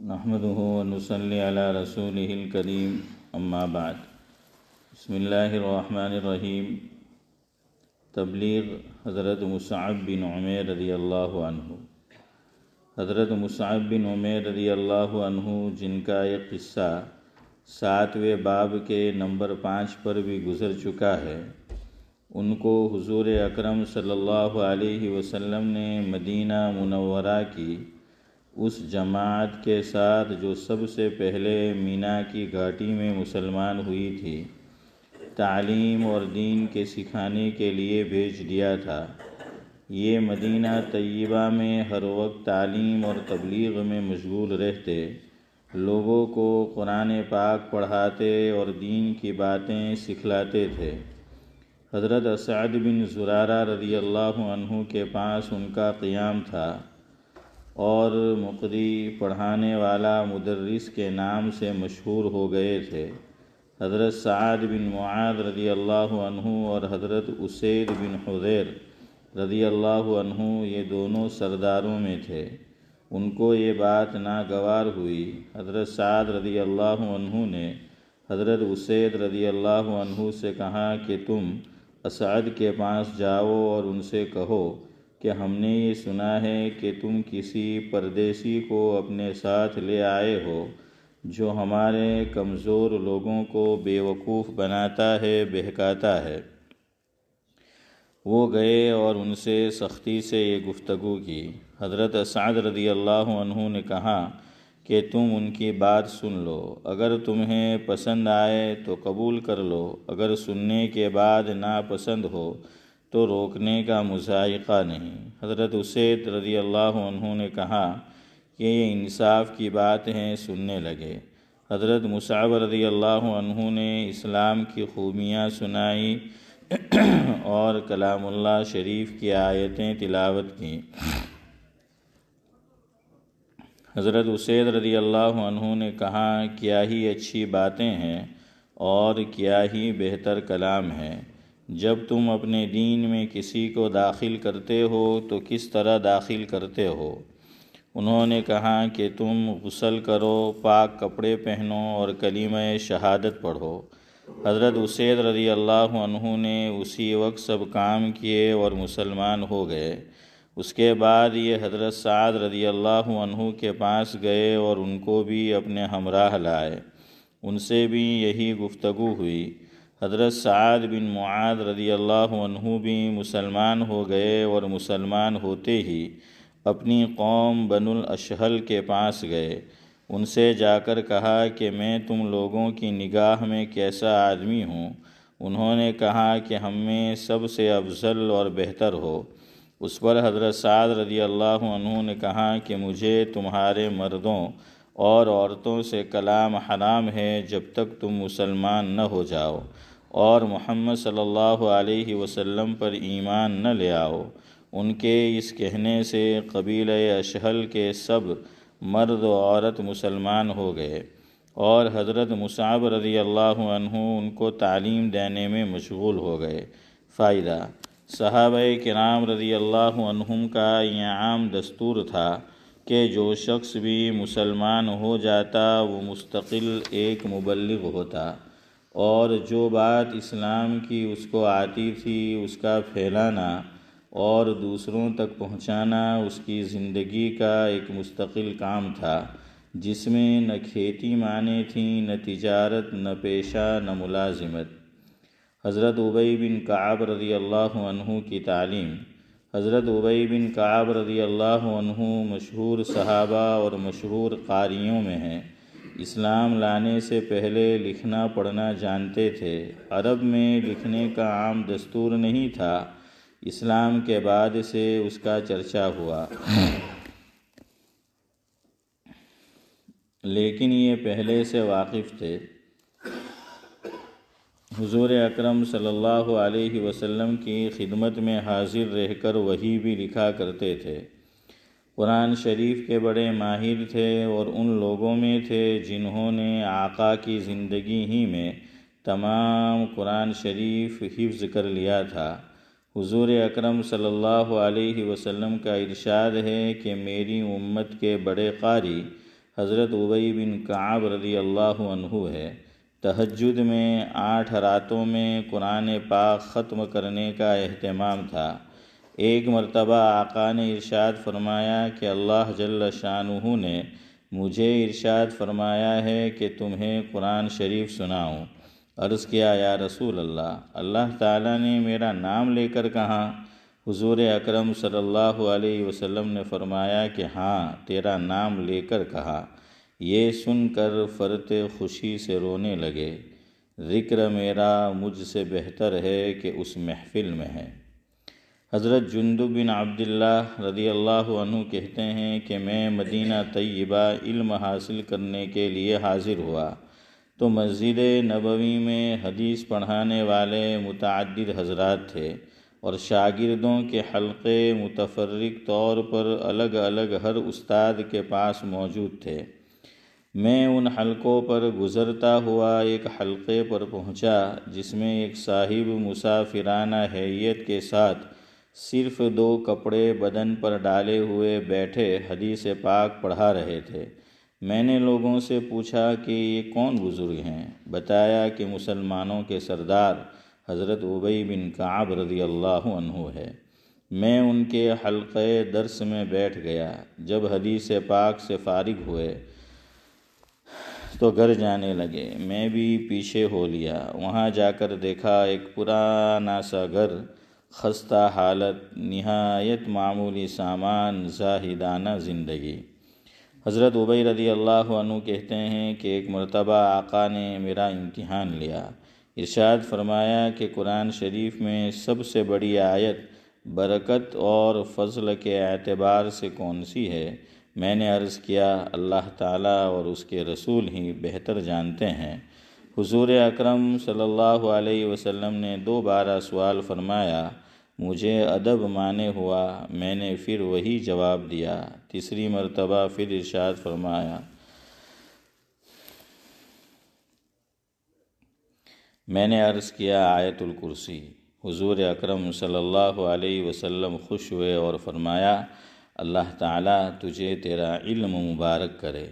نحمده ونصلي على رسوله الكريم اما بعد بسم اللہ الرحمن الرحیم۔ تبلیغ حضرت مصعب بن عمیر رضی اللہ عنہ۔ حضرت مصعب بن عمیر رضی اللہ عنہ، جن کا ایک قصہ 7ویں باب کے نمبر 5 پر بھی گزر چکا ہے، ان کو حضور اکرم صلی اللہ علیہ وسلم نے مدینہ منورہ کی اس جماعت کے ساتھ جو سب سے پہلے مینا کی گھاٹی میں مسلمان ہوئی تھی، تعلیم اور دین کے سکھانے کے لیے بھیج دیا تھا۔ یہ مدینہ طیبہ میں ہر وقت تعلیم اور تبلیغ میں مشغول رہتے، لوگوں کو قرآن پاک پڑھاتے اور دین کی باتیں سکھلاتے تھے۔ حضرت اسعد بن زرارہ رضی اللہ عنہ کے پاس ان کا قیام تھا اور مقری، پڑھانے والا، مدرس کے نام سے مشہور ہو گئے تھے۔ حضرت سعد بن معاذ رضی اللہ عنہ اور حضرت اسید بن حضیر رضی اللہ عنہ، یہ دونوں سرداروں میں تھے۔ ان کو یہ بات ناگوار ہوئی۔ حضرت سعد رضی اللہ عنہ نے حضرت اسید رضی اللہ عنہ سے کہا کہ تم اسعد کے پاس جاؤ اور ان سے کہو کہ ہم نے یہ سنا ہے کہ تم کسی پردیسی کو اپنے ساتھ لے آئے ہو جو ہمارے کمزور لوگوں کو بے وقوف بناتا ہے، بہکاتا ہے۔ وہ گئے اور ان سے سختی سے یہ گفتگو کی۔ حضرت اسعد رضی اللہ عنہ نے کہا کہ تم ان کی بات سن لو، اگر تمہیں پسند آئے تو قبول کر لو، اگر سننے کے بعد ناپسند ہو تو روکنے کا مذائقہ نہیں۔ حضرت اسید رضی اللہ عنہ نے کہا کہ یہ انصاف کی بات ہے، سننے لگے۔ حضرت مصعب رضی اللہ عنہ نے اسلام کی خوبیاں سنائی اور کلام اللہ شریف کی آیتیں تلاوت کیں۔ حضرت اسید رضی اللہ عنہ نے کہا کیا ہی اچھی باتیں ہیں اور کیا ہی بہتر کلام ہے۔ جب تم اپنے دین میں کسی کو داخل کرتے ہو تو کس طرح داخل کرتے ہو؟ انہوں نے کہا کہ تم غسل کرو، پاک کپڑے پہنو اور کلمہ شہادت پڑھو۔ حضرت اسید رضی اللہ عنہ نے اسی وقت سب کام کیے اور مسلمان ہو گئے۔ اس کے بعد یہ حضرت سعد رضی اللہ عنہ کے پاس گئے اور ان کو بھی اپنے ہمراہ لائے۔ ان سے بھی یہی گفتگو ہوئی۔ حضرت سعد بن معاذ رضی اللہ عنہ بھی مسلمان ہو گئے اور مسلمان ہوتے ہی اپنی قوم بنو الاشہل کے پاس گئے۔ ان سے جا کر کہا کہ میں تم لوگوں کی نگاہ میں کیسا آدمی ہوں؟ انہوں نے کہا کہ ہم میں سب سے افضل اور بہتر ہو۔ اس پر حضرت سعد رضی اللہ عنہ نے کہا کہ مجھے تمہارے مردوں اور عورتوں سے کلام حرام ہے جب تک تم مسلمان نہ ہو جاؤ اور محمد صلی اللہ علیہ وسلم پر ایمان نہ لے آؤ۔ ان کے اس کہنے سے قبیلہ اشہل کے سب مرد و عورت مسلمان ہو گئے اور حضرت مصعب رضی اللہ عنہ ان کو تعلیم دینے میں مشغول ہو گئے۔ فائدہ: صحابہ کرام رضی اللہ عنہم کا یہ عام دستور تھا کہ جو شخص بھی مسلمان ہو جاتا وہ مستقل ایک مبلغ ہوتا اور جو بات اسلام کی اس کو آتی تھی اس کا پھیلانا اور دوسروں تک پہنچانا اس کی زندگی کا ایک مستقل کام تھا، جس میں نہ کھیتی مانے تھیں، نہ تجارت، نہ پیشہ، نہ ملازمت۔ حضرت ابی بن کعب رضی اللہ عنہ کی تعلیم۔ حضرت ابی بن کعب رضی اللہ عنہ مشہور صحابہ اور مشہور قاریوں میں ہیں۔ اسلام لانے سے پہلے لکھنا پڑھنا جانتے تھے۔ عرب میں لکھنے کا عام دستور نہیں تھا، اسلام کے بعد سے اس کا چرچا ہوا، لیکن یہ پہلے سے واقف تھے۔ حضور اکرم صلی اللہ علیہ وسلم کی خدمت میں حاضر رہ کر وحی بھی لکھا کرتے تھے۔ قرآن شریف کے بڑے ماہر تھے اور ان لوگوں میں تھے جنہوں نے آقا کی زندگی ہی میں تمام قرآن شریف حفظ کر لیا تھا۔ حضور اکرم صلی اللہ علیہ وسلم کا ارشاد ہے کہ میری امت کے بڑے قاری حضرت ابی بن کعب رضی اللہ عنہ ہے۔ تہجد میں 8 راتوں میں قرآن پاک ختم کرنے کا اہتمام تھا۔ ایک مرتبہ آقا نے ارشاد فرمایا کہ اللہ جل شانہ نے مجھے ارشاد فرمایا ہے کہ تمہیں قرآن شریف سناؤں۔ عرض کیا یا رسول اللہ تعالیٰ نے میرا نام لے کر کہا؟ حضور اکرم صلی اللہ علیہ وسلم نے فرمایا کہ ہاں، تیرا نام لے کر کہا۔ یہ سن کر فرتے خوشی سے رونے لگے۔ ذکر میرا مجھ سے بہتر ہے کہ اس محفل میں ہے۔ حضرت جندب بن عبداللہ رضی اللہ عنہ کہتے ہیں کہ میں مدینہ طیبہ علم حاصل کرنے کے لیے حاضر ہوا تو مسجد نبوی میں حدیث پڑھانے والے متعدد حضرات تھے اور شاگردوں کے حلقے متفرق طور پر الگ الگ ہر استاد کے پاس موجود تھے۔ میں ان حلقوں پر گزرتا ہوا ایک حلقے پر پہنچا جس میں ایک صاحب مسافرانہ حیت کے ساتھ صرف 2 کپڑے بدن پر ڈالے ہوئے بیٹھے حدیث پاک پڑھا رہے تھے۔ میں نے لوگوں سے پوچھا کہ یہ کون بزرگ ہیں؟ بتایا کہ مسلمانوں کے سردار حضرت ابی بن کعب رضی اللہ عنہ ہے۔ میں ان کے حلقے درس میں بیٹھ گیا۔ جب حدیث پاک سے فارغ ہوئے تو گھر جانے لگے۔ میں بھی پیچھے ہو لیا۔ وہاں جا کر دیکھا ایک پرانا سا گھر، خستہ حالت، نہایت معمولی سامان، زاہدانہ زندگی۔ حضرت ابی رضی اللہ عنہ کہتے ہیں کہ ایک مرتبہ آقا نے میرا امتحان لیا۔ ارشاد فرمایا کہ قرآن شریف میں سب سے بڑی آیت برکت اور فضل کے اعتبار سے کون سی ہے؟ میں نے عرض کیا اللہ تعالیٰ اور اس کے رسول ہی بہتر جانتے ہیں۔ حضور اکرم صلی اللہ علیہ وسلم نے دوبارہ سوال فرمایا۔ مجھے ادب مانے ہوا، میں نے پھر وہی جواب دیا۔ تیسری مرتبہ پھر ارشاد فرمایا۔ میں نے عرض کیا آیت الکرسی۔ حضور اکرم صلی اللہ علیہ وسلم خوش ہوئے اور فرمایا اللہ تعالیٰ تجھے تیرا علم مبارک کرے۔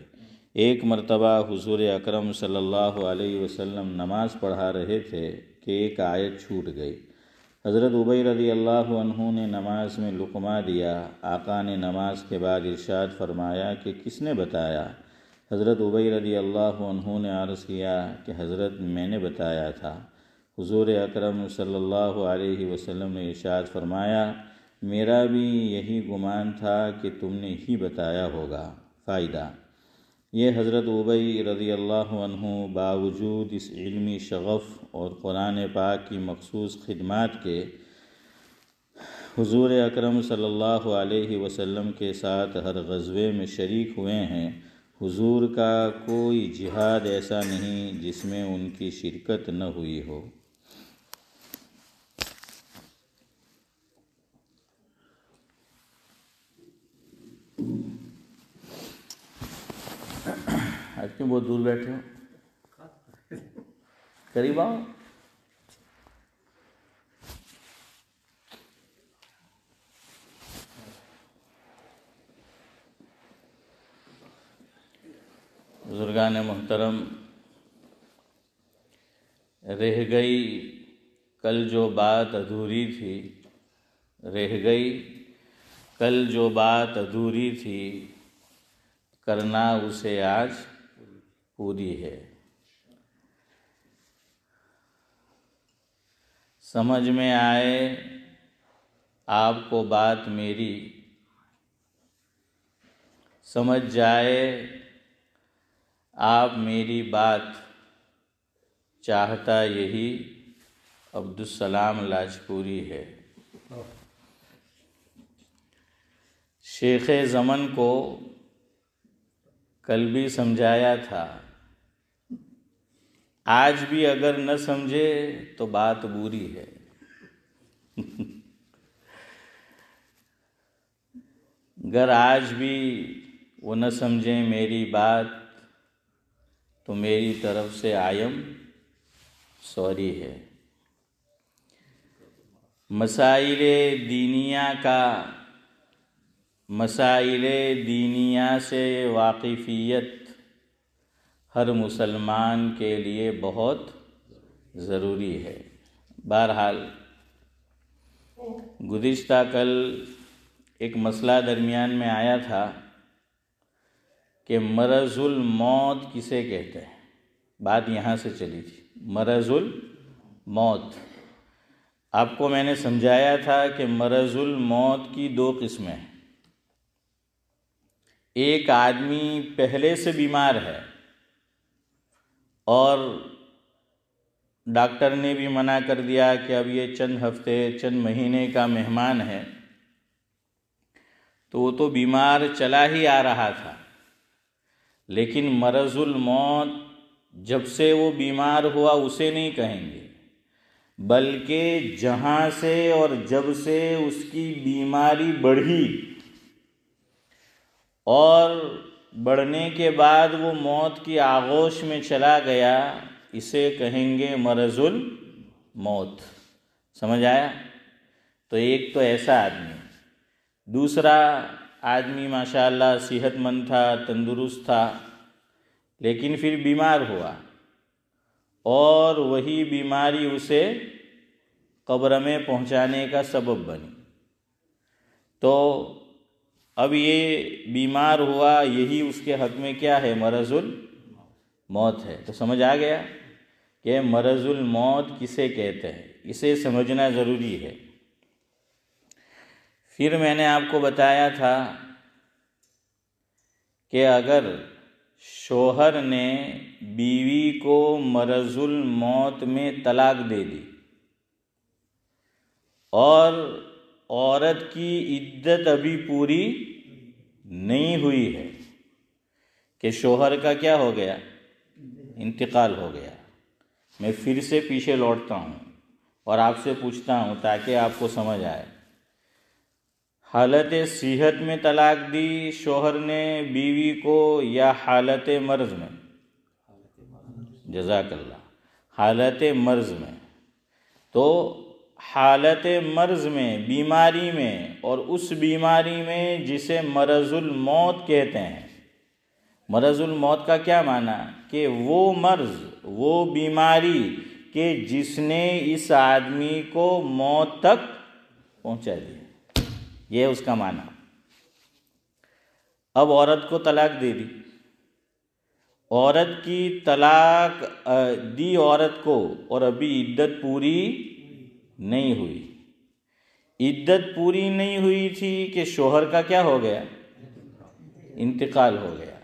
ایک مرتبہ حضور اکرم صلی اللہ علیہ وسلم نماز پڑھا رہے تھے کہ ایک آیت چھوٹ گئی۔ حضرت ابی رضی اللہ عنہ نے نماز میں لقمہ دیا۔ آقا نے نماز کے بعد ارشاد فرمایا کہ کس نے بتایا؟ حضرت ابی رضی اللہ عنہ نے عرض کیا کہ حضرت میں نے بتایا تھا۔ حضور اکرم صلی اللہ علیہ وسلم نے ارشاد فرمایا میرا بھی یہی گمان تھا کہ تم نے ہی بتایا ہوگا۔ فائدہ: یہ حضرت ابی رضی اللہ عنہ باوجود اس علمی شغف اور قرآن پاک کی مخصوص خدمات کے حضور اکرم صلی اللہ علیہ وسلم کے ساتھ ہر غزوے میں شریک ہوئے ہیں۔ حضور کا کوئی جہاد ایسا نہیں جس میں ان کی شرکت نہ ہوئی ہو۔ آج کیوں بہت دور بیٹھے ہو؟ قریب آؤ۔ بزرگان محترم، رہ گئی کل جو بات ادھوری تھی، رہ گئی کل جو بات ادھوری تھی، کرنا اسے آج پوری ہے۔ سمجھ میں آئے آپ کو بات میری، سمجھ جائے آپ میری بات، چاہتا یہی عبدالسلام لاجپوری ہے۔ شیخ زمن کو کل بھی سمجھایا تھا، آج بھی اگر نہ سمجھے تو بات بری ہے۔ اگر آج بھی وہ نہ سمجھیں میری بات تو میری طرف سے آئم سوری ہے۔ مسائل دینیا کا مسائل دینیہ سے واقفیت ہر مسلمان کے لیے بہت ضروری ہے۔ بہرحال گزشتہ کل ایک مسئلہ درمیان میں آیا تھا کہ مرض الموت کسے کہتے ہیں، بات یہاں سے چلی تھی۔ مرض الموت، آپ کو میں نے سمجھایا تھا کہ مرض الموت کی دو قسمیں ہیں۔ ایک آدمی پہلے سے بیمار ہے اور ڈاکٹر نے بھی منع کر دیا کہ اب یہ چند ہفتے چند مہینے کا مہمان ہے، تو وہ تو بیمار چلا ہی آ رہا تھا، لیکن مرض الموت جب سے وہ بیمار ہوا اسے نہیں کہیں گے، بلکہ جہاں سے اور جب سے اس کی بیماری بڑھی اور بڑھنے کے بعد وہ موت کی آغوش میں چلا گیا، اسے کہیں گے مرض الموت۔ سمجھ آیا؟ تو ایک تو ایسا آدمی، دوسرا آدمی ماشاءاللہ صحت مند تھا، تندرست تھا، لیکن پھر بیمار ہوا اور وہی بیماری اسے قبر میں پہنچانے کا سبب بنی۔ تو اب یہ بیمار ہوا، یہی اس کے حق میں کیا ہے؟ مرض الموت ہے۔ تو سمجھ آ گیا کہ مرض الموت کسے کہتے ہیں، اسے سمجھنا ضروری ہے۔ پھر میں نے آپ کو بتایا تھا کہ اگر شوہر نے بیوی کو مرض الموت میں طلاق دے دی اور عورت کی عدت ابھی پوری نہیں ہوئی ہے کہ شوہر کا کیا ہو گیا؟ انتقال ہو گیا۔ میں پھر سے پیچھے لوٹتا ہوں اور آپ سے پوچھتا ہوں تاکہ آپ کو سمجھ آئے۔ حالت صحت میں طلاق دی شوہر نے بیوی کو یا حالت مرض میں؟ جزاک اللہ، حالت مرض میں۔ تو حالت مرض میں، بیماری میں، اور اس بیماری میں جسے مرض الموت کہتے ہیں۔ مرض الموت کا کیا معنی؟ کہ وہ مرض، وہ بیماری کہ جس نے اس آدمی کو موت تک پہنچا دیا، یہ اس کا معنی۔ اب عورت کو طلاق دے دی، عورت کی طلاق دی عورت کو، اور ابھی عدت پوری نہیں ہوئی۔ عدت پوری نہیں ہوئی تھی کہ شوہر کا کیا ہو گیا؟ انتقال ہو گیا۔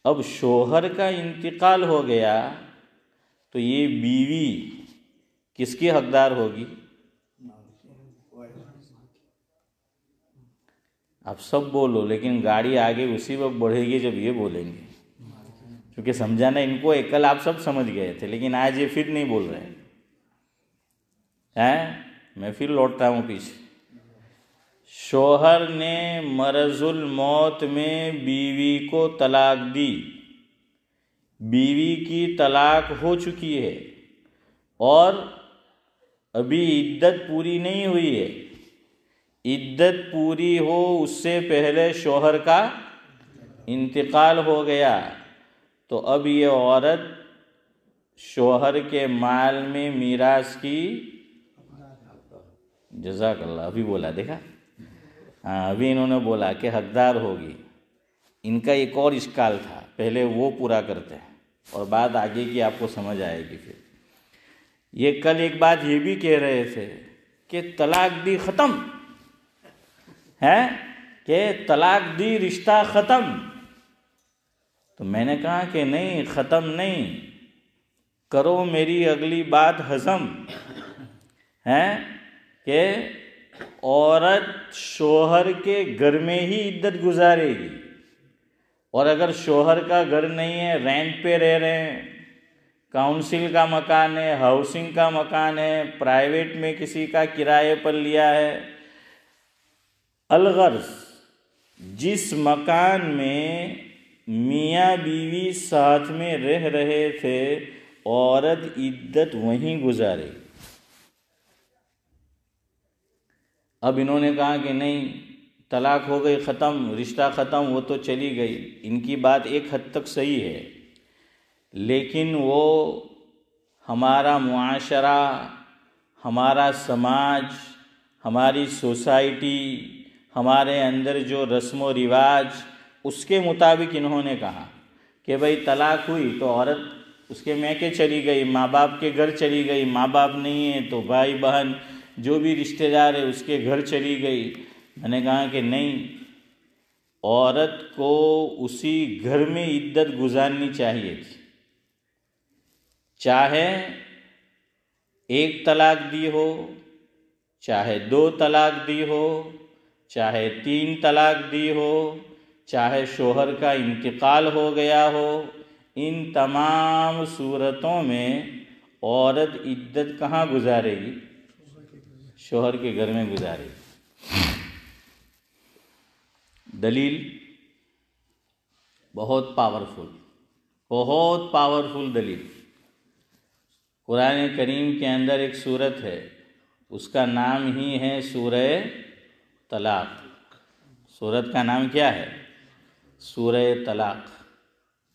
اب شوہر کا انتقال ہو گیا تو یہ بیوی کس کی حقدار ہوگی؟ آپ سب بولو، لیکن گاڑی آگے اسی وقت بڑھے گی جب یہ بولیں گے، کیونکہ سمجھانا ان کو کل آپ سب سمجھ گئے تھے، لیکن آج یہ پھر نہیں بول رہے ہیں۔ میں پھر لوٹتا ہوں پیچھے۔ شوہر نے مرض الموت میں بیوی کو طلاق دی، بیوی کی طلاق ہو چکی ہے اور ابھی عدت پوری نہیں ہوئی ہے۔ عدت پوری ہو اس سے پہلے شوہر کا انتقال ہو گیا، تو اب یہ عورت شوہر کے مال میں میراث کی، جزاک اللہ، ابھی بولا، دیکھا؟ ہاں، ابھی انہوں نے بولا کہ حقدار ہوگی۔ ان کا ایک اور اشکال تھا، پہلے وہ پورا کرتے ہیں اور بات آگے کی آپ کو سمجھ آئے گی۔ پھر یہ کل ایک بات یہ بھی کہہ رہے تھے کہ طلاق دی ختم ہے، کہ طلاق دی رشتہ ختم۔ تو میں نے کہا کہ نہیں، ختم نہیں، کرو میری اگلی بات ہضم ہے کہ عورت شوہر کے گھر میں ہی عدت گزارے گی، اور اگر شوہر کا گھر نہیں ہے، رینٹ پہ رہ رہے ہیں، کاؤنسل کا مکان ہے، ہاؤسنگ کا مکان ہے، پرائیویٹ میں کسی کا کرائے پر لیا ہے، الغرض جس مکان میں میاں بیوی ساتھ میں رہ رہے تھے، عورت عدت وہیں گزارے گی۔ اب انہوں نے کہا کہ نہیں، طلاق ہو گئی ختم، رشتہ ختم، وہ تو چلی گئی، ان کی بات ایک حد تک صحیح ہے، لیکن وہ ہمارا معاشرہ، ہمارا سماج، ہماری سوسائٹی، ہمارے اندر جو رسم و رواج، اس کے مطابق انہوں نے کہا کہ بھئی طلاق ہوئی تو عورت اس کے میکے چلی گئی، ماں باپ کے گھر چلی گئی، ماں باپ نہیں ہے تو بھائی بہن جو بھی رشتہ دار ہے اس کے گھر چلی گئی۔ میں نے کہا کہ نہیں، عورت کو اسی گھر میں عدت گزارنی چاہیے تھی، چاہے ایک طلاق دی ہو، چاہے 2 طلاق دی ہو، چاہے 3 طلاق دی ہو، چاہے شوہر کا انتقال ہو گیا ہو، ان تمام صورتوں میں عورت عدت کہاں گزارے گی؟ شوہر کے گھر میں گزارے گی۔ دلیل بہت پاورفل دلیل، قرآن کریم کے اندر ایک سورت ہے، اس کا نام ہی ہے سورہ طلاق۔ سورت کا نام کیا ہے؟ سورہ طلاق۔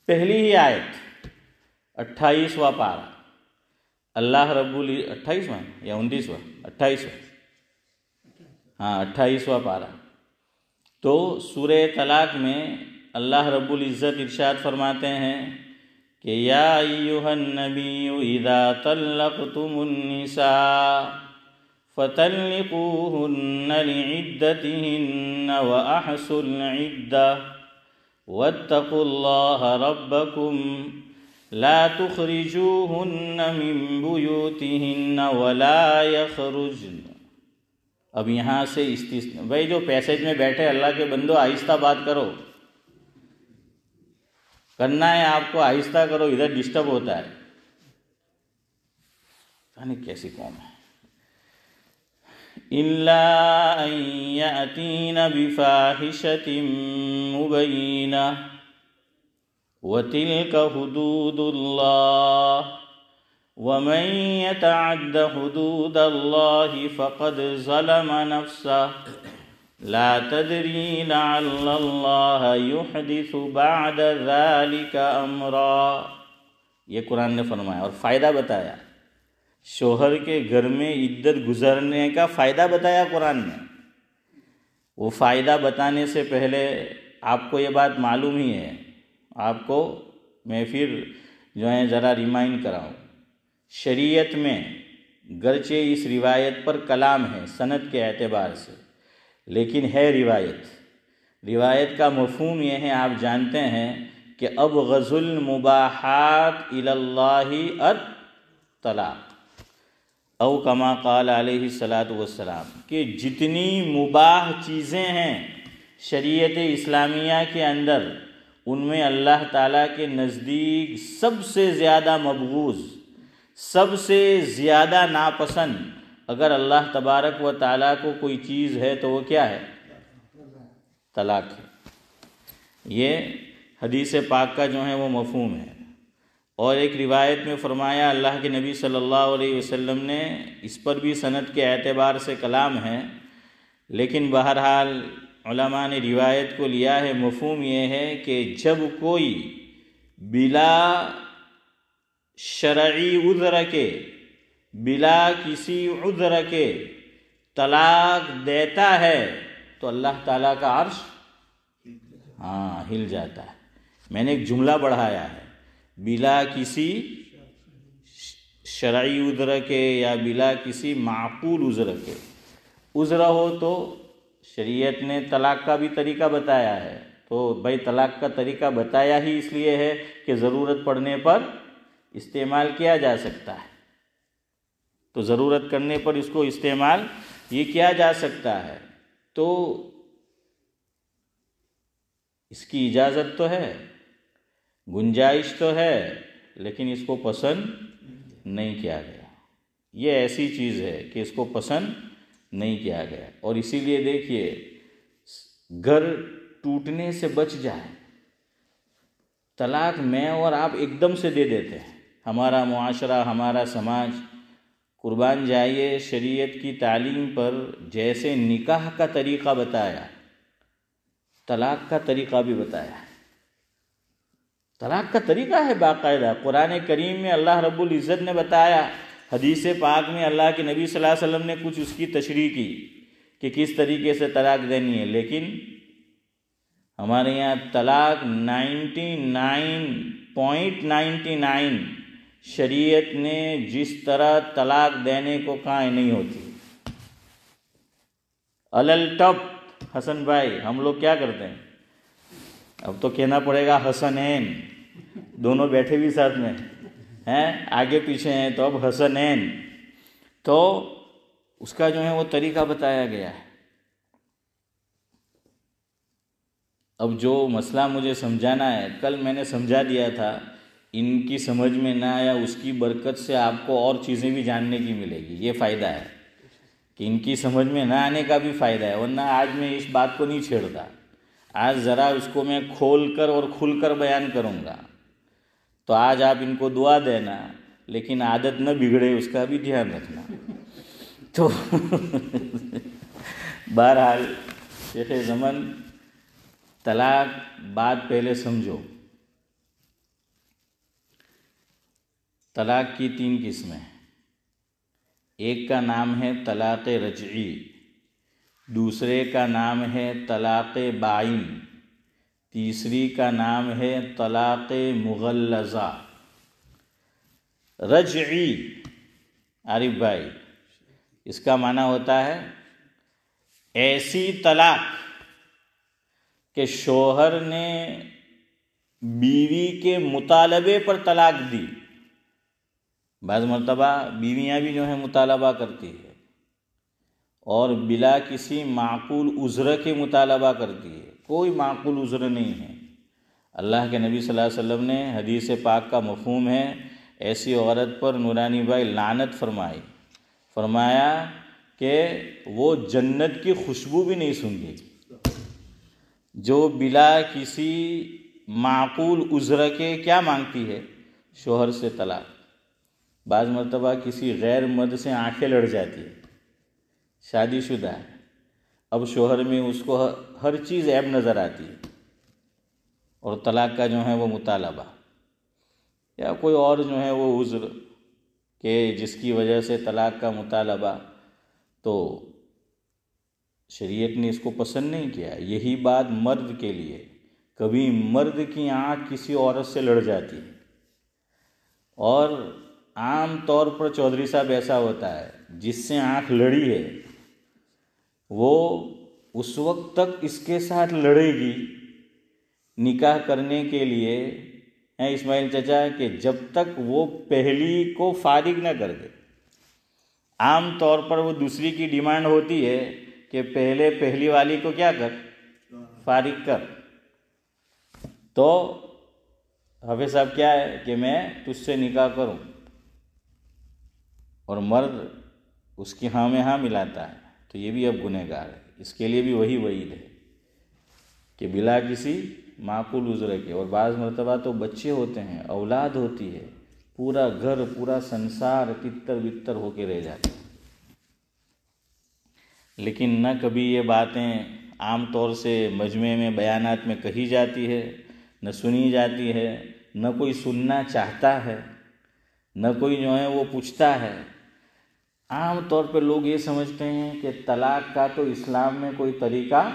پہلی ہی آیت 28واں پارہ، اللہ رب 28واں یا 29واں 28واں پارہ۔ تو سورہ طلاق میں اللہ رب العزت ارشاد فرماتے ہیں کہ یا ایھا النبی اذا طلقتم النساء فطلقوهن لعدتهن واحصوا العدة واتقوا الله ربكم لا تخرجوهن من بيوتهن ولا يخرجن۔ اب یہاں سے بھائی جو پیسج میں بیٹھے اللہ کے بندو آہستہ بات کرو، کرنا ہے آپ کو آہستہ کرو، ادھر ڈسٹرب ہوتا ہے، یعنی کیسی قوم ہے۔ إِلَّا أَن يَأْتِينَ بِفَاحِشَةٍ مُبَيِّنَةٍ وَتِلْكَ حُدُودُ اللَّهِ وَمَن يَتَعَدَّ حُدُودَ اللَّهِ فَقَدْ ظَلَمَ نَفْسَهُ لَا تَدْرِي لَعَلَّ اللَّهَ يُحْدِثُ بَعْدَ ذَلِكَ أَمْرًا۔ یہ قرآن نے فرمایا اور فائدہ بتایا، شوہر کے گھر میں عدت گزارنے کا فائدہ بتایا قرآن نے۔ وہ فائدہ بتانے سے پہلے آپ کو یہ بات معلوم ہی ہے، آپ کو میں پھر جو ہے ذرا ریمائنڈ کراؤں، شریعت میں گرچہ اس روایت پر کلام ہے سند کے اعتبار سے، لیکن ہے روایت کا مفہوم یہ ہے، آپ جانتے ہیں کہ ابغض المباحات الی اللہ الطلاق، او کما قال علیہ الصلاۃ والسلام، کہ جتنی مباح چیزیں ہیں شریعت اسلامیہ کے اندر، ان میں اللہ تعالیٰ کے نزدیک سب سے زیادہ مبغوض، سب سے زیادہ ناپسند اگر اللہ تبارک و تعالیٰ کو کوئی چیز ہے تو وہ کیا ہے؟ طلاق ہے۔ یہ حدیث پاک کا جو ہے وہ مفہوم ہے۔ اور ایک روایت میں فرمایا اللہ کے نبی صلی اللہ علیہ وسلم نے، اس پر بھی سند کے اعتبار سے کلام ہے، لیکن بہرحال علماء نے روایت کو لیا ہے، مفہوم یہ ہے کہ جب کوئی بلا شرعی عذر کے، بلا کسی عذر کے طلاق دیتا ہے تو اللہ تعالیٰ کا عرش ہل جاتا ہے۔ میں نے ایک جملہ بڑھایا ہے، بلا کسی شرعی عذر کے یا بلا کسی معقول عذر کے۔ عذر ہو تو شریعت نے طلاق کا بھی طریقہ بتایا ہے، تو بھائی طلاق کا طریقہ بتایا ہی اس لیے ہے کہ ضرورت پڑنے پر استعمال کیا جا سکتا ہے، تو ضرورت کرنے پر اس کو استعمال یہ کیا جا سکتا ہے، تو اس کی اجازت تو ہے، گنجائش تو ہے، لیکن اس کو پسند نہیں کیا گیا۔ یہ ایسی چیز ہے کہ اس کو پسند نہیں کیا گیا، اور اسی لیے دیکھیے گھر ٹوٹنے سے بچ جائے، طلاق میں اور آپ ایک دم سے دے دیتے ہیں۔ ہمارا معاشرہ، ہمارا سماج، قربان جائیے شریعت کی تعلیم پر جیسے نکاح کا طریقہ بتایا، طلاق کا طریقہ بھی بتایا ہے. طلاق کا طریقہ ہے باقاعدہ. قرآن کریم میں اللہ رب العزت نے بتایا، حدیث پاک میں اللہ کے نبی صلی اللہ علیہ وسلم نے کچھ اس کی تشریح کی کہ کس طریقے سے طلاق دینی ہے. لیکن ہمارے یہاں طلاق 99.99 شریعت نے جس طرح طلاق دینے کو کہا ہے نہیں ہوتی. الٹپ حسن بھائی ہم لوگ کیا کرتے ہیں، اب تو کہنا پڑے گا حسنین، دونوں بیٹھے بھی ساتھ میں ہیں، آگے پیچھے ہیں تو اب حسنین. تو اس کا جو ہے وہ طریقہ بتایا گیا ہے. اب جو مسئلہ مجھے سمجھانا ہے، کل میں نے سمجھا دیا تھا، ان کی سمجھ میں نہ آیا، اس کی برکت سے آپ کو اور چیزیں بھی جاننے کی ملے گی. یہ فائدہ ہے کہ ان کی سمجھ میں نہ آنے کا بھی فائدہ ہے، ورنہ آج میں اس بات کو نہیں چھیڑتا. آج ذرا اس کو میں کھول کر اور کھل کر بیان کروں گا. تو آج آپ ان کو دعا دینا، لیکن عادت نہ بگڑے اس کا بھی دھیان رکھنا. تو بہرحال شیخ زمن، طلاق بات پہلے سمجھو. طلاق کی 3 قسمیں. ایک کا نام ہے طلاق رجعی، دوسرے کا نام ہے طلاق بائن، تیسری کا نام ہے طلاق مغلظہ. رجعی عارف بھائی اس کا معنی ہوتا ہے ایسی طلاق کہ شوہر نے بیوی کے مطالبے پر طلاق دی. بعض مرتبہ بیویاں بھی جو ہیں مطالبہ کرتی ہے اور بلا کسی معقول عذر کے مطالبہ کرتی ہے. کوئی معقول عذر نہیں ہے. اللہ کے نبی صلی اللہ علیہ وسلم نے حدیث پاک کا مفہوم ہے، ایسی عورت پر نورانی بھائی لعنت فرمائی. فرمایا کہ وہ جنت کی خوشبو بھی نہیں سونگے گی. جو بلا کسی معقول عذر کے کیا مانگتی ہے، شوہر سے طلاق. بعض مرتبہ کسی غیر مرد سے آنکھیں لڑ جاتی ہے، شادی شدہ ہے، اب شوہر میں اس کو ہر چیز عیب نظر آتی ہے اور طلاق کا جو ہے وہ مطالبہ، یا کوئی اور جو ہے وہ عذر کہ جس کی وجہ سے طلاق کا مطالبہ، تو شریعت نے اس کو پسند نہیں کیا. یہی بات مرد کے لیے. کبھی مرد کی آنکھ کسی عورت سے لڑ جاتی ہے، اور عام طور پر چودھری صاحب ایسا ہوتا ہے جس سے آنکھ لڑی ہے وہ اس وقت تک اس کے ساتھ لڑے گی نکاح کرنے کے لیے ہیں اسماعیل چچا کہ جب تک وہ پہلی کو فارغ نہ کر دے. عام طور پر وہ دوسری کی ڈیمانڈ ہوتی ہے کہ پہلے پہلی والی کو کیا کر، فارغ کر. تو حافظ صاحب کیا ہے کہ میں تجھ سے نکاح کروں، اور مرد اس کی ہاں میں ہاں ملاتا ہے، تو یہ بھی اب گنہگار ہے. اس کے لیے بھی وہی وعید ہے کہ بلا کسی معقول عذر کے. اور بعض مرتبہ تو بچے ہوتے ہیں، اولاد ہوتی ہے، پورا گھر پورا سنسار تتر بتر ہو کے رہ جاتے ہیں. لیکن نہ کبھی یہ باتیں عام طور سے مجمع میں بیانات میں کہی جاتی ہے، نہ سنی جاتی ہے، نہ کوئی سننا چاہتا ہے، نہ کوئی جو ہے وہ پوچھتا ہے. عام طور پہ لوگ یہ سمجھتے ہیں کہ طلاق کا تو اسلام میں کوئی طریقہ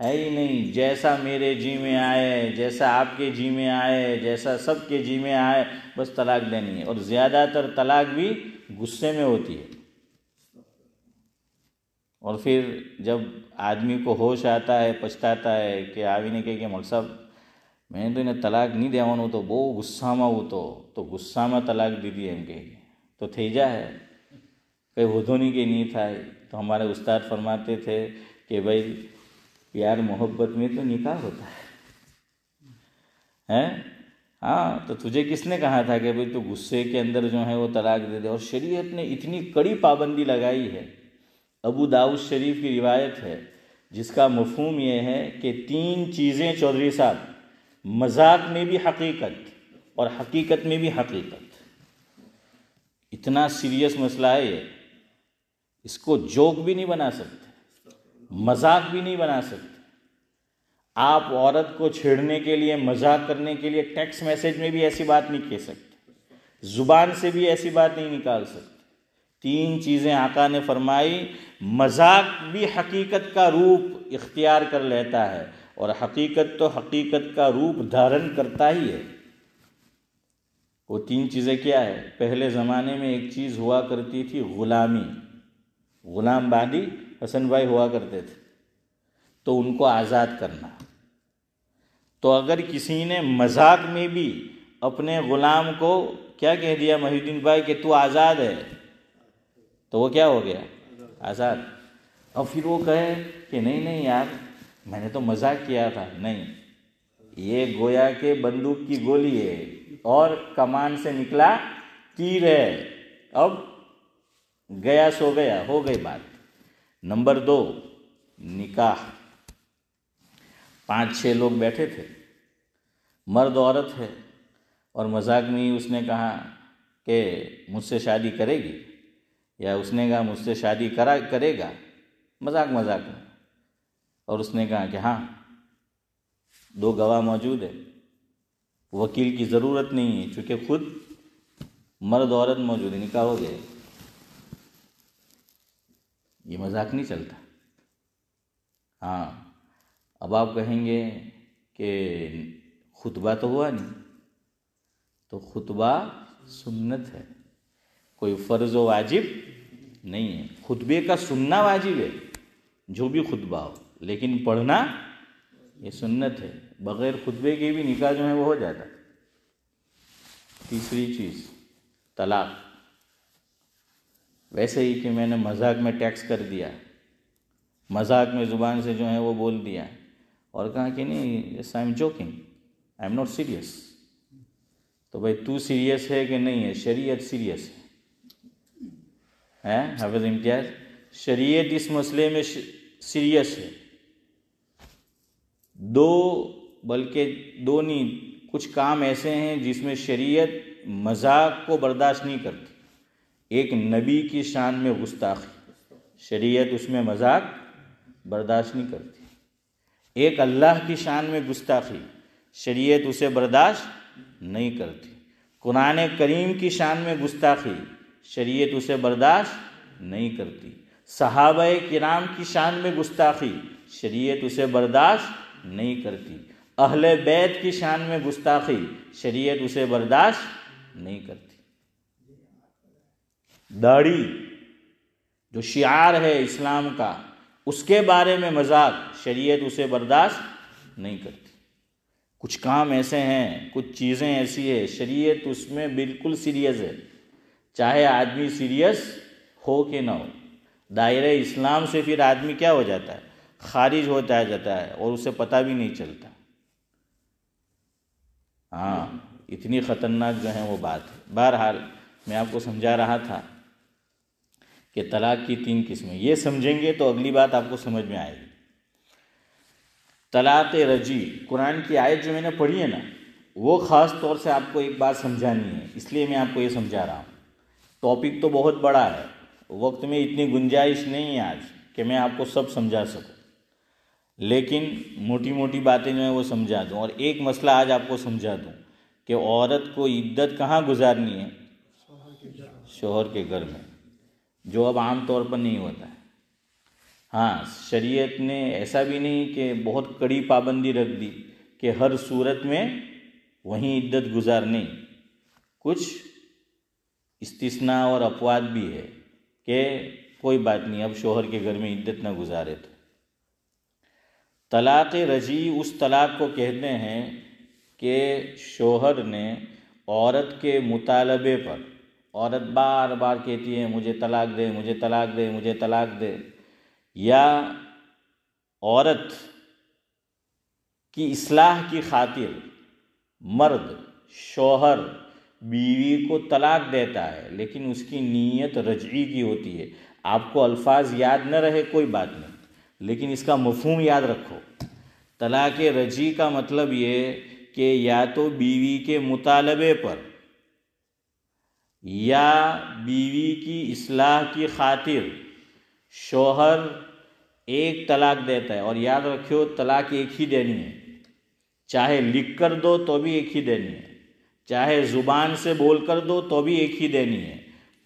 ہے ہی نہیں، جیسا میرے جی میں آئے، جیسا آپ کے جی میں آئے، جیسا سب کے جی میں آئے بس طلاق دینی ہے. اور زیادہ تر طلاق بھی غصے میں ہوتی ہے. اور پھر جب آدمی کو ہوش آتا ہے پچھتاتا ہے کہ آوی نے کہے کہ مول صاحب میں تو انہیں طلاق نہیں دیا ہوں تو بہુ غصہ وہ تو غصہ میں طلاق دی دی એમ કે તો થઈ જાય કંઈ વધો નહીં કે નહીં થાય. تو ہمارے استاد فرماتے تھے کہ بھائی پیار محبت میں تو نکاح ہوتا ہے. ہاں تو تجھے کس نے کہا تھا کہ بھائی تو غصے کے اندر جو ہے وہ طلاق دے دے. اور شریعت نے اتنی کڑی پابندی لگائی ہے. ابو داؤد شریف کی روایت ہے جس کا مفہوم یہ ہے کہ 3 چیزیں چودھری صاحب، مذاق میں بھی حقیقت اور حقیقت میں بھی حقیقت. اتنا سیریس مسئلہ ہے یہ، اس کو جوک بھی نہیں بنا سکتے، مذاق بھی نہیں بنا سکتے. آپ عورت کو چھیڑنے کے لیے، مذاق کرنے کے لیے ٹیکسٹ میسیج میں بھی ایسی بات نہیں کہہ سکتے، زبان سے بھی ایسی بات نہیں نکال سکتے۔ 3 چیزیں آقا نے فرمائی۔ مذاق بھی حقیقت کا روپ اختیار کر لیتا ہے، اور حقیقت تو حقیقت کا روپ دھارن کرتا ہی ہے۔ وہ 3 چیزیں کیا ہے؟ پہلے زمانے میں ایک چیز ہوا کرتی تھی، غلامی، غلام باندی حسن بھائی ہوا کرتے تھے، تو ان کو آزاد کرنا۔ تو اگر کسی نے مذاق میں بھی اپنے غلام کو کیا کہہ دیا محی الدین بھائی کہ تو آزاد ہے، تو وہ کیا ہو گیا؟ آزاد۔ اب پھر وہ کہے کہ نہیں یار میں نے تو مذاق کیا تھا، نہیں، یہ گویا کہ بندوق کی گولی ہے اور کمان سے نکلا تیر ہے، اب گیا سو گیا، ہو گئی بات۔ نمبر 2، نکاح۔ 5-6 لوگ بیٹھے تھے، مرد عورت ہے، اور مذاق میں ہی اس نے کہا کہ مجھ سے شادی کرے گی، یا اس نے کہا مجھ سے شادی کرے گا، مذاق میں، اور اس نے کہا کہ ہاں 2 گواہ موجود ہے، وکیل کی ضرورت نہیں ہے چونکہ خود مرد عورت موجود ہے، نکاح ہو گیا۔ یہ مذاق نہیں چلتا۔ ہاں اب آپ کہیں گے کہ خطبہ تو ہوا نہیں، تو خطبہ سنت ہے، کوئی فرض و واجب نہیں ہے۔ خطبے کا سننا واجب ہے، جو بھی خطبہ ہو، لیکن پڑھنا یہ سنت ہے۔ بغیر خطبے کے بھی نکاح جو ہے وہ ہو جاتا ہے۔ تیسری چیز، طلاق۔ ویسے ہی کہ میں نے مذاق میں ٹیکسٹ کر دیا، مذاق میں زبان سے جو ہے وہ بول دیا، اور کہا کہ نہیں yes I am joking, I am not serious, تو بھائی تو سیریس ہے کہ نہیں ہے؟ شریعت سیریس ہے، حافظ امتیاز، شریعت اس مسئلے میں سیریس ہے۔ 2 بلکہ 2 نہیں، کچھ کام ایسے ہیں جس میں شریعت مذاق کو برداشت نہیں کرتی۔ ایک نبی کی شان میں گستاخی، شریعت اس میں مذاق برداشت نہیں کرتی۔ ایک اللہ کی شان میں گستاخی، شریعت اسے برداشت نہیں کرتی۔ قرآن کریم کی شان میں گستاخی، شریعت اسے برداشت نہیں کرتی۔ صحابہ کرام کی شان میں گستاخی، شریعت اسے برداشت نہیں کرتی۔ اہل بیت کی شان میں گستاخی، شریعت اسے برداشت نہیں کرتی۔ داڑھی جو شعار ہے اسلام کا، اس کے بارے میں مذاق، شریعت اسے برداشت نہیں کرتی۔ کچھ کام ایسے ہیں، کچھ چیزیں ایسی ہیں، شریعت اس میں بالکل سیریس ہے، چاہے آدمی سیریس ہو کہ نہ ہو۔ دائرہ اسلام سے پھر آدمی کیا ہو جاتا ہے؟ خارج ہوتا جاتا ہے، اور اسے پتہ بھی نہیں چلتا۔ ہاں اتنی خطرناک جو ہے وہ بات ہے۔ بہرحال میں آپ کو سمجھا رہا تھا کہ طلاق کی 3 قسمیں، یہ سمجھیں گے تو اگلی بات آپ کو سمجھ میں آئے گی۔ طلاق رجی، قرآن کی آیت جو میں نے پڑھی ہے نا، وہ خاص طور سے آپ کو ایک بات سمجھانی ہے، اس لیے میں آپ کو یہ سمجھا رہا ہوں۔ ٹاپک تو بہت بڑا ہے، وقت میں اتنی گنجائش نہیں ہے آج کہ میں آپ کو سب سمجھا سکوں، لیکن موٹی موٹی باتیں جو ہیں وہ سمجھا دوں۔ اور ایک مسئلہ آج آپ کو سمجھا دوں کہ عورت کو عدت کہاں گزارنی ہے؟ شوہر کے گھر میں، جو اب عام طور پر نہیں ہوتا ہے۔ ہاں شریعت نے ایسا بھی نہیں کہ بہت کڑی پابندی رکھ دی کہ ہر صورت میں وہیں عدت گزارنی، کچھ استثناء اور اپوات بھی ہے کہ کوئی بات نہیں، اب شوہر کے گھر میں عدت نہ گزارے تو۔ طلاق رجی اس طلاق کو کہتے ہیں کہ شوہر نے عورت کے مطالبے پر، عورت بار بار کہتی ہے مجھے طلاق دے، مجھے طلاق دے، مجھے طلاق دے، یا عورت کی اصلاح کی خاطر مرد، شوہر بیوی کو طلاق دیتا ہے، لیکن اس کی نیت رجعی کی ہوتی ہے۔ آپ کو الفاظ یاد نہ رہے کوئی بات نہیں، لیکن اس کا مفہوم یاد رکھو۔ طلاق رجعی کا مطلب یہ کہ یا تو بیوی کے مطالبے پر یا بیوی کی اصلاح کی خاطر شوہر ایک طلاق دیتا ہے، اور یاد رکھو طلاق ایک ہی دینی ہے، چاہے لکھ کر دو تو بھی ایک ہی دینی ہے، چاہے زبان سے بول کر دو تو بھی ایک ہی دینی ہے۔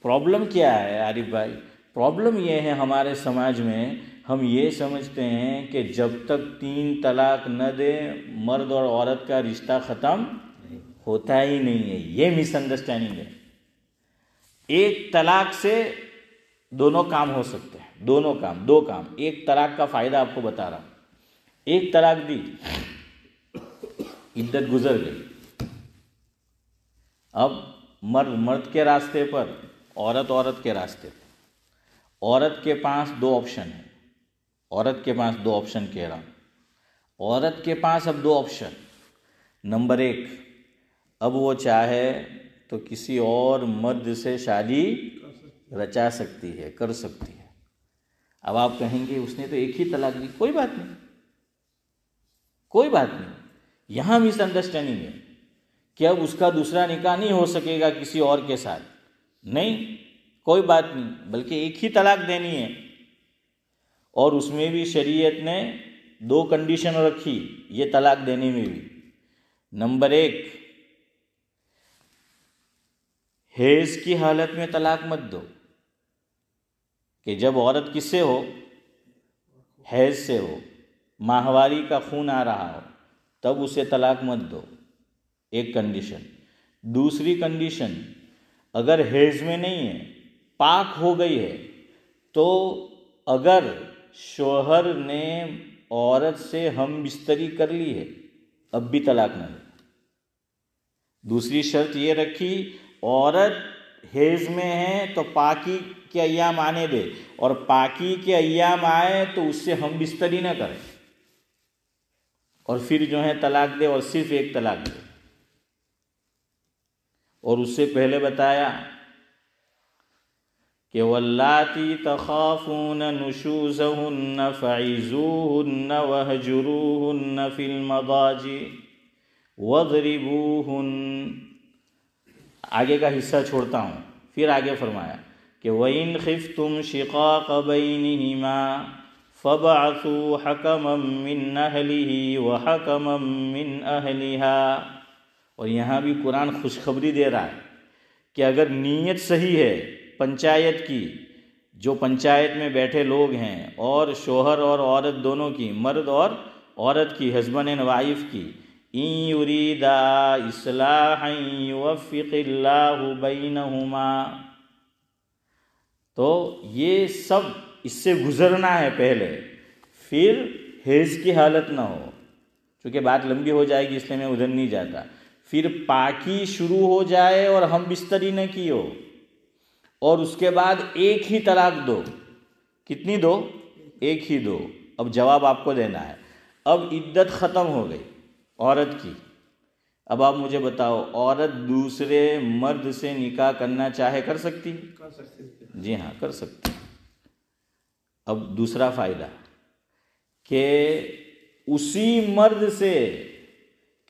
پرابلم کیا ہے عارف بھائی؟ پرابلم یہ ہے ہمارے سماج میں، ہم یہ سمجھتے ہیں کہ جب تک 3 طلاق نہ دے مرد اور عورت کا رشتہ ختم ہوتا ہی نہیں ہے۔ یہ مس انڈرسٹینڈنگ ہے۔ ایک طلاق سے دونوں کام ہو سکتے ہیں، دو کام۔ ایک طلاق کا فائدہ آپ کو بتا رہا ہوں۔ ایک طلاق دی، عدت گزر گئی، اب مرد کے راستے پر، عورت کے راستے پر۔ عورت کے پاس 2 آپشن ہیں، کہہ رہا ہوں، عورت کے پاس اب 2 آپشن۔ نمبر 1، اب وہ چاہے تو کسی اور مرد سے شادی رچا سکتی ہے، کر سکتی ہے۔ اب آپ کہیں گے اس نے تو ایک ہی طلاق دی، کوئی بات نہیں، یہاں مس انڈرسٹینڈنگ ہے کہ اب اس کا دوسرا نکاح نہیں ہو سکے گا کسی اور کے ساتھ، نہیں، کوئی بات نہیں، بلکہ ایک ہی طلاق دینی ہے۔ اور اس میں بھی شریعت نے 2 کنڈیشن رکھی یہ طلاق دینے میں بھی۔ نمبر 1، حیض کی حالت میں طلاق مت دو، کہ جب عورت کس سے ہو؟ حیض سے ہو، ماہواری کا خون آ رہا ہو، تب اسے طلاق مت دو، ایک کنڈیشن۔ دوسری کنڈیشن، اگر حیض میں نہیں ہے، پاک ہو گئی ہے، تو اگر شوہر نے عورت سے ہم بستری کر لی ہے، اب بھی طلاق نہ دے۔ دوسری شرط یہ رکھی، عورت حیض میں ہے تو پاکی کے ایام آنے دے، اور پاکی کے ایام آئے تو اس سے ہم بستری نہ کرے، اور پھر جو ہے طلاق دے، اور صرف ایک طلاق دے۔ اور اس سے پہلے بتایا کہ واللاتی تخافون نشوزہن فعظوہن وہجروہن فی المضاجع واضربوہن۔ آگے کا حصہ چھوڑتا ہوں، پھر آگے فرمایا کہ وَإِنْ خِفْتُمْ شِقَاقَ بَيْنِهِمَا فَابْعَثُوا حَكَمًا مِّنْ أَهْلِهِ وَحَكَمًا مِّنْ أَهْلِهَا۔ اور یہاں بھی قرآن خوشخبری دے رہا ہے کہ اگر نیت صحیح ہے پنچایت کی، جو پنچایت میں بیٹھے لوگ ہیں، اور شوہر اور عورت دونوں کی، مرد اور عورت کی، ہسبینڈ اینڈ وائف کی، ان یریدا اصلاحا یوفق اللہ بینہما، تو یہ سب اس سے گزرنا ہے پہلے، پھر حیض کی حالت نہ ہو، چونکہ بات لمبی ہو جائے گی اس لیے میں ادھر نہیں جاتا۔ پھر پاکی شروع ہو جائے اور ہم بستری نہ کی ہو، اور اس کے بعد ایک ہی طلاق دو۔ کتنی دو؟ ایک ہی دو۔ اب جواب آپ کو دینا ہے۔ اب عدت ختم ہو گئی عورت کی، اب آپ مجھے بتاؤ، عورت دوسرے مرد سے نکاح کرنا چاہے کر سکتی؟ جی ہاں، کر سکتی۔ اب دوسرا فائدہ کہ اسی مرد سے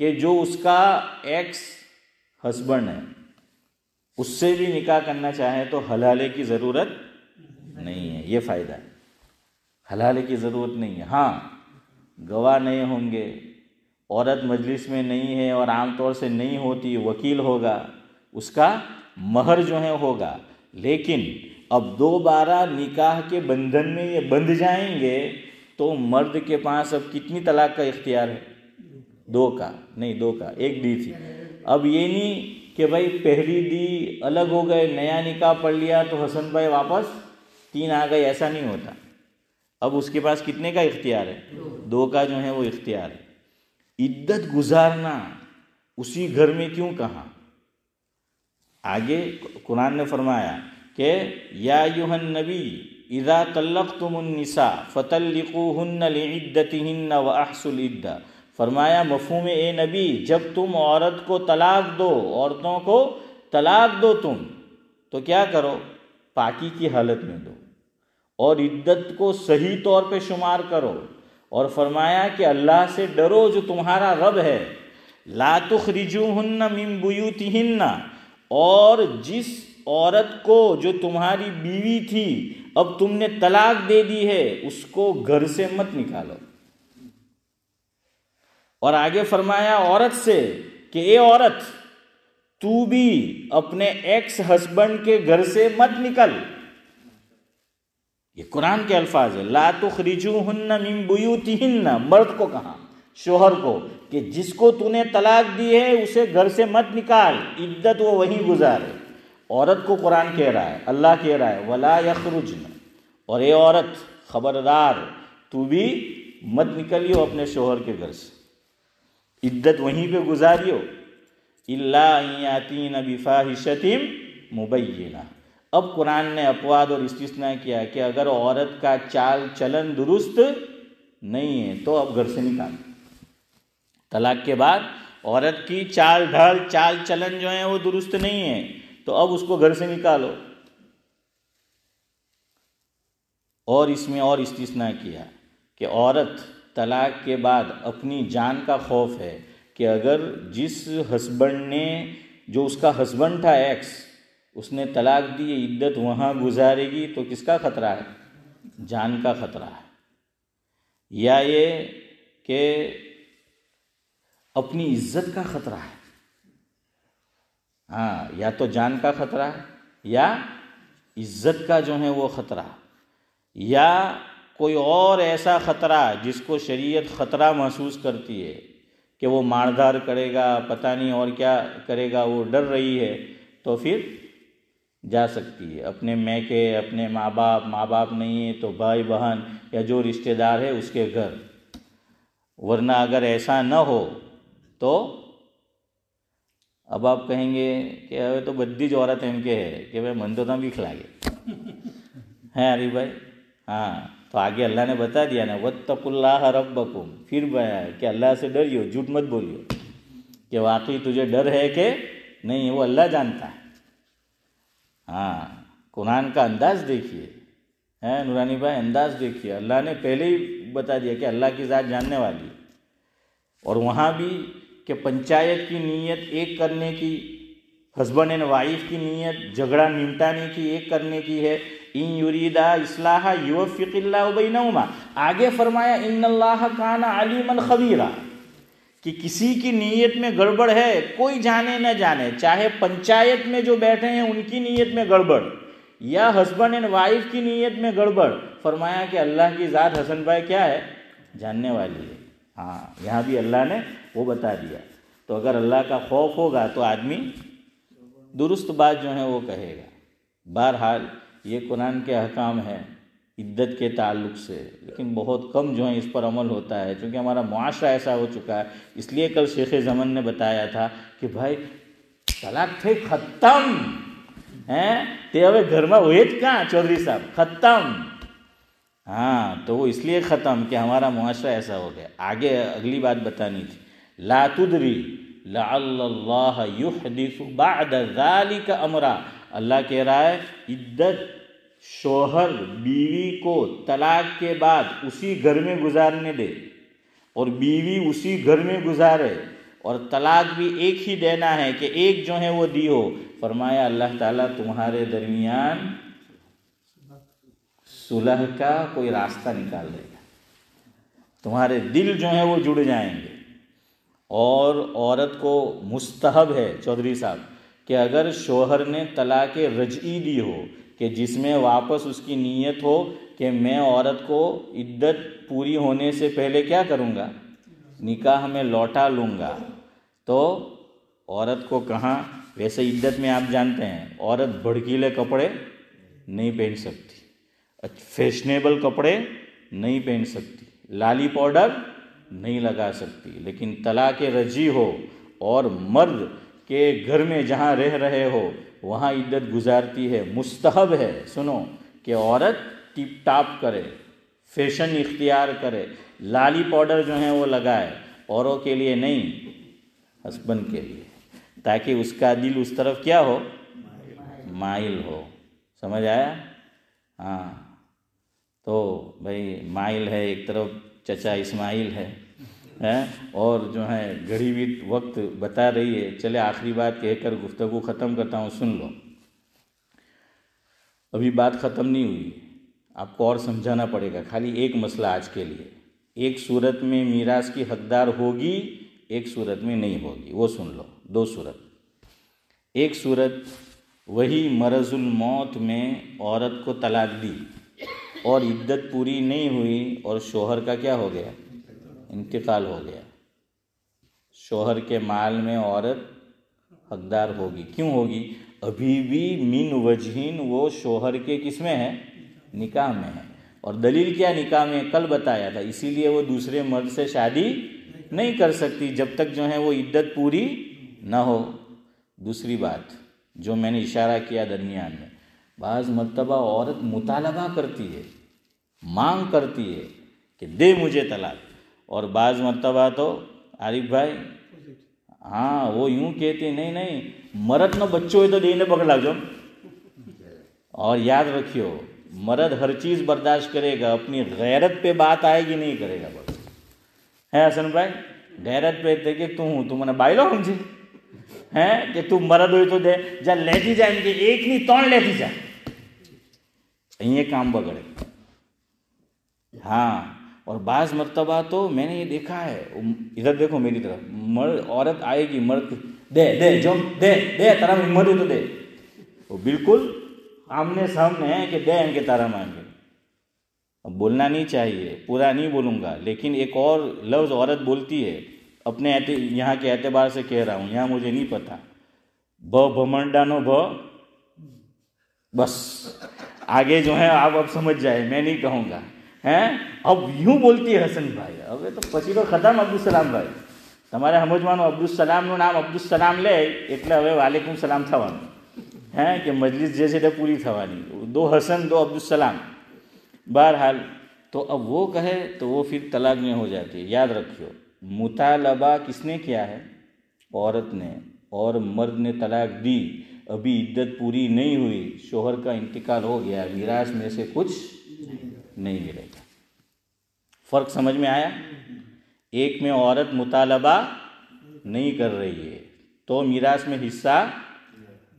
کہ جو اس کا ایکس ہسبینڈ ہے، اس سے بھی نکاح کرنا چاہے تو حلالے کی ضرورت نہیں ہے۔ یہ فائدہ ہے، حلالے کی ضرورت نہیں ہے۔ ہاں، گواہ نہیں ہوں گے، عورت مجلس میں نہیں ہے اور عام طور سے نہیں ہوتی، وکیل ہوگا، اس کا مہر جو ہے ہوگا، لیکن اب دوبارہ نکاح کے بندھن میں یہ بندھ جائیں گے تو مرد کے پاس اب کتنی طلاق کا اختیار ہے؟ 2 کا، نہیں 2 کا، ایک دی تھی۔ اب یہ نہیں کہ بھائی پہلی دی الگ ہو گئے، نیا نکاح پڑھ لیا تو حسن بھائی واپس 3 آ گئے، ایسا نہیں ہوتا۔ اب اس کے پاس کتنے کا اختیار ہے؟ 2 کا جو ہے وہ اختیار ہے۔ عدت گزارنا اسی گھر میں کیوں کہا؟ آگے قرآن نے فرمایا کہ یا ایھا النبی اذا طلقتم النساء فطلقوہن لعدتہن واحصوا العدہ۔ فرمایا مفہوم اے نبی، جب تم عورت کو طلاق دو، عورتوں کو طلاق دو تم، تو کیا کرو؟ پاکی کی حالت میں دو، اور عدت کو صحیح طور پہ شمار کرو، اور فرمایا کہ اللہ سے ڈرو جو تمہارا رب ہے۔ لا تخرجوہن من بیوتہن، اور جس عورت کو جو تمہاری بیوی تھی اب تم نے طلاق دے دی ہے اس کو گھر سے مت نکالو. اور آگے فرمایا عورت سے کہ اے عورت تو بھی اپنے ایکس ہسبینڈ کے گھر سے مت نکل. یہ قرآن کے الفاظ ہیں. لا تخرجوہن من بیوتہن، مرد کو کہا، شوہر کو، کہ جس کو تو نے طلاق دی ہے اسے گھر سے مت نکال، عدت وہ وہیں گزارے. عورت کو قرآن کہہ رہا ہے، اللہ کہہ رہا ہے ولا یخرجن، اور اے عورت خبردار تو بھی مت نکلیو اپنے شوہر کے گھر سے، عدت وہیں پہ گزاریو. الا ان یاتین بفاحشۃ مبینہ. اب قرآن نے اپواد اور استثناء کیا کہ اگر عورت کا چال چلن درست نہیں ہے تو اب گھر سے نکال. طلاق کے بعد عورت کی چال ڈھال چال چلن جو ہے وہ درست نہیں ہے تو اب اس کو گھر سے نکالو. اور اس میں اور استثناء کیا کہ عورت طلاق کے بعد اپنی جان کا خوف ہے کہ اگر جس ہسبینڈ نے، جو اس کا ہسبینڈ تھا ایکس، اس نے طلاق دی، عدت وہاں گزارے گی تو کس کا خطرہ ہے؟ جان کا خطرہ ہے. یا یہ کہ اپنی عزت کا خطرہ ہے. ہاں، یا تو جان کا خطرہ ہے یا عزت کا جو ہے وہ خطرہ، یا کوئی اور ایسا خطرہ جس کو شریعت خطرہ محسوس کرتی ہے کہ وہ ماردار کرے گا، پتہ نہیں اور کیا کرے گا، وہ ڈر رہی ہے تو پھر جا سکتی ہے اپنے میکے، اپنے ماں باپ نہیں ہے تو بھائی بہن یا جو رشتہ دار ہے اس کے گھر. ورنہ اگر ایسا نہ ہو تو اب آپ کہیں گے کہ ابھی تو بدی جو عورت ان کے ہے کہ بھائی من تو نہ بھی کھلائے ہیں علی بھائی. ہاں، تو آگے اللہ نے بتا دیا نا واتقوا اللہ ربکم، پھر بیان کہ اللہ سے ڈریو، جھوٹ مت بولیو کہ واقعی تجھے ڈر ہے کہ نہیں، وہ اللہ جانتا ہے. ہاں، قرآن کا انداز دیکھیے، ہیں نورانی بھائی، انداز دیکھیے. اللہ نے پہلے ہی بتا دیا کہ اللہ کی ذات جاننے والی. اور وہاں بھی کہ پنچایت کی نیت ایک کرنے کی، ہسبینڈ اینڈ وائف کی نیت جھگڑا نمٹانے کی ایک کرنے کی ہے. ان یریدا اصلاحا یوفق اللہ بینہما. آگے فرمایا ان اللہ کان علیما خبیرا، کہ کسی کی نیت میں گڑبڑ ہے کوئی جانے نہ جانے، چاہے پنچایت میں جو بیٹھے ہیں ان کی نیت میں گڑبڑ یا ہسبینڈ اینڈ وائف کی نیت میں گڑبڑ، فرمایا کہ اللہ کی ذات حسن بھائی کیا ہے؟ جاننے والی ہے. ہاں، یہاں بھی اللہ نے وہ بتا دیا. تو اگر اللہ کا خوف ہوگا تو آدمی درست بات جو ہے وہ کہے گا. بہرحال یہ قرآن کے احکام ہے عدت کے تعلق سے، لیکن بہت کم جو ہے اس پر عمل ہوتا ہے چونکہ ہمارا معاشرہ ایسا ہو چکا ہے. اس لیے کل شیخ زمن نے بتایا تھا کہ بھائی طلاق تھے ختم ہیں تے ہوئے گھر میں ہوئے کہاں چودھری صاحب ختم. ہاں، تو وہ اس لیے ختم کہ ہمارا معاشرہ ایسا ہو گیا. آگے اگلی بات بتانی تھی، لا تدری لعل اللہ یحدث بعد ذلک امرا. اللہ کہہ رہا ہے عدت شوہر بیوی کو طلاق کے بعد اسی گھر میں گزارنے دے اور بیوی اسی گھر میں گزارے، اور طلاق بھی ایک ہی دینا ہے کہ ایک جو ہے وہ دی ہو. فرمایا اللہ تعالیٰ تمہارے درمیان صلح کا کوئی راستہ نکال دے گا، تمہارے دل جو ہیں وہ جڑ جائیں گے. اور عورت کو مستحب ہے چودھری صاحب کہ اگر شوہر نے طلاق رجعی دی ہو کہ جس میں واپس اس کی نیت ہو کہ میں عورت کو عدت پوری ہونے سے پہلے کیا کروں گا؟ نکاح میں لوٹا لوں گا، تو عورت کو کہاں، ویسے عدت میں آپ جانتے ہیں عورت بھڑکیلے کپڑے نہیں پہن سکتی، فیشنیبل کپڑے نہیں پہن سکتی، لالی پاؤڈر نہیں لگا سکتی. لیکن طلاق رجعی ہو اور مرد کے گھر میں جہاں رہ رہے ہو وہاں عدت گزارتی ہے. مستحب ہے سنو کہ عورت ٹپ ٹاپ کرے، فیشن اختیار کرے، لالی پاؤڈر جو ہیں وہ لگائے، اوروں کے لیے نہیں، ہسبینڈ کے لیے، تاکہ اس کا دل اس طرف کیا ہو؟ مائل ہو. سمجھ آیا؟ ہاں، تو بھائی مائل ہے ایک طرف چچا اسماعیل ہے اور جو ہے گھڑی بھی وقت بتا رہی ہے. چلے آخری بات کہہ کر گفتگو ختم کرتا ہوں، سن لو. ابھی بات ختم نہیں ہوئی، آپ کو اور سمجھانا پڑے گا، خالی ایک مسئلہ آج کے لیے۔ ایک صورت میں میراث کی حقدار ہوگی، ایک صورت میں نہیں ہوگی، وہ سن لو، دو صورت۔ ایک صورت وہی مرض الموت میں عورت کو طلاق دی اور عدت پوری نہیں ہوئی اور شوہر کا کیا ہو گیا؟ انتقال ہو گیا۔ شوہر کے مال میں عورت حقدار ہوگی، کیوں ہوگی؟ ابھی بھی من وجہین وہ شوہر کے کس میں ہے؟ نکاح میں ہے۔ اور دلیل کیا نکاح میں؟ کل بتایا تھا، اسی لیے وہ دوسرے مرد سے شادی نہیں کر سکتی جب تک جو ہے وہ عدت پوری نہ ہو۔ دوسری بات جو میں نے اشارہ کیا درمیان میں، بعض مرتبہ عورت مطالبہ کرتی ہے، مانگ کرتی ہے کہ دے مجھے طلاق، اور بعض مرتبہ تو عارف بھائی ہاں وہ یوں کہتے نہیں مرد نہ بچوں ہے تو دینے پکڑا جو۔ اور یاد رکھیو مرد ہر چیز برداشت کرے گا، اپنی غیرت پہ بات آئے گی نہیں کرے گا بس ہے حسن بھائی، غیرت پہ تے کہ تو منہ بائی لو سمجھے ہیں کہ تو مرد ہوئی تو دے جا لیتی جا، ان کے ایک نہیں تون لیتی جا، یہ کام بگڑے۔ ہاں اور بعض مرتبہ تو میں نے یہ دیکھا ہے، ادھر دیکھو میری طرف، مرد عورت آئے گی، مرد دے جو دے ترا ہمت ہے تو دے، وہ بالکل آمنے سامنے ہے کہ دے ان کے تارا مانگے۔ اب بولنا نہیں چاہیے، پورا نہیں بولوں گا، لیکن ایک اور لفظ عورت بولتی ہے، اپنے یہاں کے اعتبار سے کہہ رہا ہوں، یہاں مجھے نہیں پتا، بھمنڈانو بس آگے جو ہے آپ اب سمجھ جائے، میں نہیں کہوں گا ہیں۔ اب یوں بولتی ہے حسن بھائی، اب یہ تو پچی تو ختم عبدالسلام بھائی، تمہارے ہمجمانو عبدالسلام નું નામ અબ્દુલસલામ લે એટલે હવે વાલેકુમ સલામ થવાનું હે કે મજલિસ જે છે તે પૂરી થવાની, દો હસન દો અબ્દુલસલામ۔ بہرحال تو اب وہ کہے تو وہ پھر طلاق میں ہو جاتی ہے۔ یاد رکھیو مطالبہ کس نے کیا ہے؟ عورت نے، اور مرد نے طلاق دی، ابھی عدت پوری نہیں ہوئی، شوہر کا انتقال ہو گیا، میراث میں سے کچھ نہیں ملے گا۔ فرق سمجھ میں آیا؟ ایک میں عورت مطالبہ نہیں کر رہی ہے تو میراث میں حصہ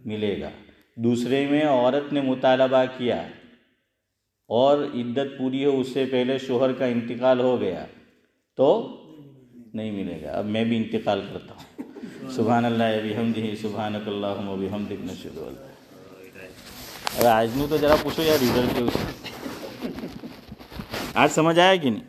ملے گا، دوسرے میں عورت نے مطالبہ کیا اور عدت پوری ہو اس سے پہلے شوہر کا انتقال ہو گیا تو نہیں ملے گا۔ اب میں بھی انتقال کرتا ہوں۔ سبحان اللہ بحمدہ، سبحانک اللہم وبحمدک، نشہد ان لا الہ الا انت۔ ارے آج نو تو ذرا پوچھو یار ریزلٹ کے، آج سمجھ آیا کہ نہیں؟